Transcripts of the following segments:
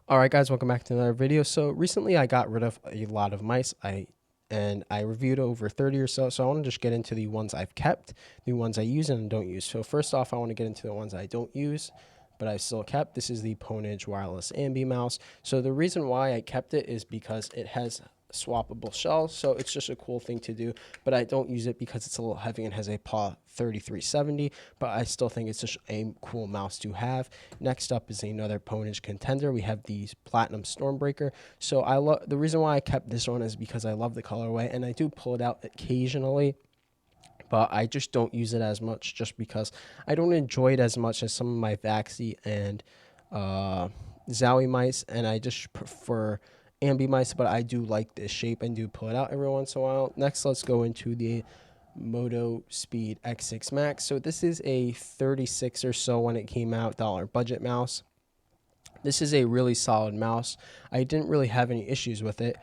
All right, guys, welcome back to another video. So recently, I got rid of a lot of mice. I reviewed over 30 or so. So I want to just get into the ones I've kept, the ones I use and don't use. So first off, I want to get into the ones I don't use, but I still kept. This is the Ponage Wireless Ambi mouse. So the reason why I kept it is because it has swappable shells, so it's just a cool thing to do, but I don't use it because it's a little heavy and has a paw 3370, but I still think it's just a cool mouse to have. Next up is another Ponage contender. We have the Platinum Stormbreaker. So I love the reason why I kept this one is because I love the colorway and I do pull it out occasionally, but I just don't use it as much just because I don't enjoy it as much as some of my Vaxi and uh, Zowie mice, and I just prefer Ambi mice, but I do like this shape and do pull it out every once in a while. Next, let's go into the Moto Speed X6 Max. So this is a 36 or so when it came out dollar budget mouse. This is a really solid mouse. I didn't really have any issues with it.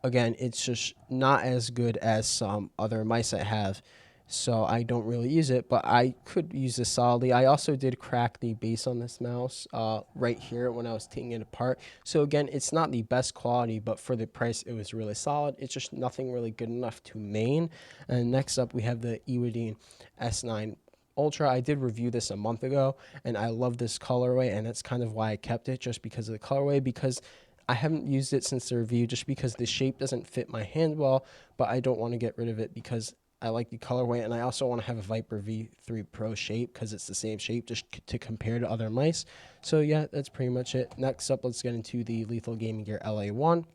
Again, it's just not as good as some other mice I have, so I don't really use it, but I could use this solidly. I also did crack the base on this mouse right here when I was taking it apart. So again, it's not the best quality, but for the price, it was really solid. It's just nothing really good enough to main. And next up, we have the Iwadine S9 Ultra. I did review this a month ago, and I love this colorway, and that's kind of why I kept it, just because of the colorway, because I haven't used it since the review just because the shape doesn't fit my hand well, but I don't want to get rid of it because I like the colorway, and I also want to have a Viper V3 Pro shape because it's the same shape just to compare to other mice. So yeah, that's pretty much it. Next up, let's get into the Lethal Gaming Gear LA1.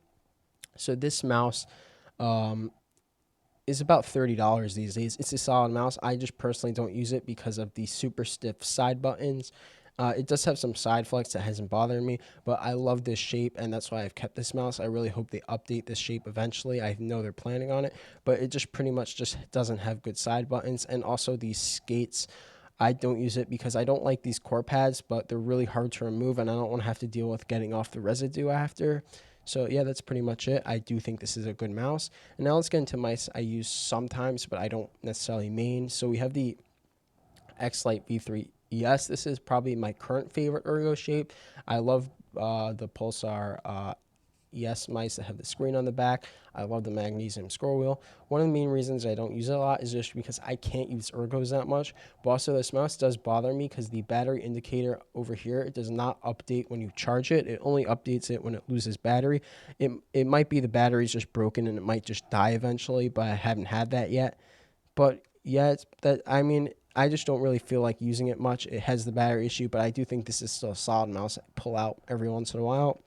So this mouse is about $30 these days. It's a solid mouse. I just personally don't use it because of the super stiff side buttons. It does have some side flex that hasn't bothered me, but I love this shape, and that's why I've kept this mouse. I really hope they update this shape eventually. I know they're planning on it, but it just pretty much just doesn't have good side buttons. And also these skates, I don't use it because I don't like these core pads, but they're really hard to remove, and I don't want to have to deal with getting off the residue after. So yeah, that's pretty much it. I do think this is a good mouse. And now let's get into mice I use sometimes, but I don't necessarily main. So we have the X-Lite V3 ES. This is probably my current favorite ergo shape. I love the Pulsar ES mice that have the screen on the back. I love the magnesium scroll wheel. One of the main reasons I don't use it a lot is just because I can't use ergos that much. But also this mouse does bother me because the battery indicator over here, it does not update when you charge it. It only updates it when it loses battery. It might be the battery's just broken and it might just die eventually, but I haven't had that yet. But yeah, it's that I mean, I just don't really feel like using it much. It has the battery issue, but I do think this is still a solid mouse. I pull out every once in a while.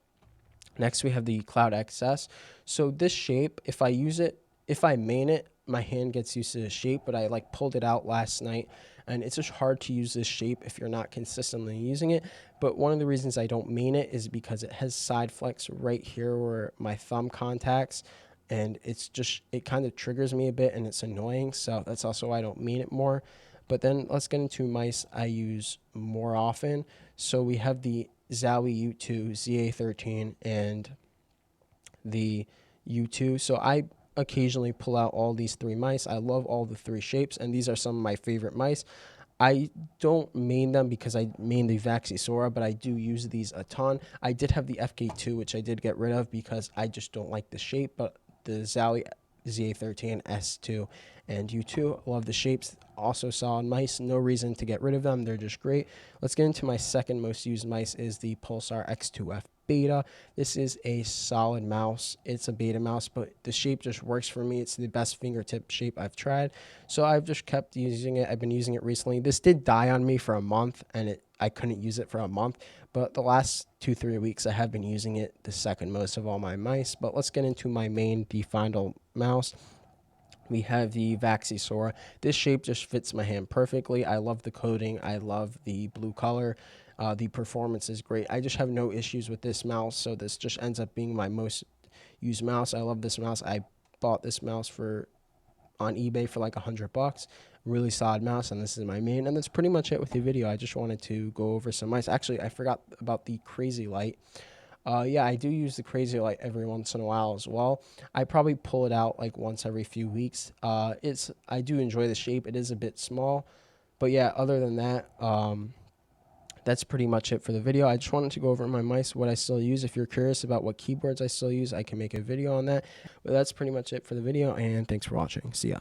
Next, we have the Cloud XS. So this shape, if I use it, if I main it, my hand gets used to the shape, but I like pulled it out last night, and it's just hard to use this shape if you're not consistently using it. But one of the reasons I don't main it is because it has side flex right here where my thumb contacts, and it's just, it kind of triggers me a bit and it's annoying. So that's also why I don't main it more. But then let's get into mice I use more often. So we have the Zowie U2, ZA13, and the U2. So I occasionally pull out all these three mice. I love all the three shapes, and these are some of my favorite mice. I don't main them because I main the Vaxi Sora, but I do use these a ton. I did have the FK2, which I did get rid of because I just don't like the shape, but the Zowie ZA13, S2, and U2, love the shapes. Also solid mice. No reason to get rid of them. They're just great. Let's get into my second most used mice is the Pulsar X2F Beta. This is a solid mouse. It's a beta mouse, but the shape just works for me. It's the best fingertip shape I've tried. So I've just kept using it. I've been using it recently. This did die on me for a month, and I couldn't use it for a month. But the last 2-3 weeks, I have been using it the second most of all my mice. But let's get into my main Defindle mouse. We have the Vaxi Sora. This shape just fits my hand perfectly. I love the coating. I love the blue color. The performance is great. I just have no issues with this mouse, so this just ends up being my most used mouse. I love this mouse. I bought this mouse for on eBay for like $100. Really solid mouse, and this is my main. And that's pretty much it with the video. I just wanted to go over some mice. Actually, I forgot about the Crazy Light. Yeah, I do use the Crazy Light every once in a while as well. I probably pull it out like once every few weeks. I do enjoy the shape. It is a bit small, but yeah, other than that, that's pretty much it for the video. I just wanted to go over my mice, what I still use. If you're curious about what keyboards I still use, I can make a video on that. But that's pretty much it for the video, and thanks for watching. See ya.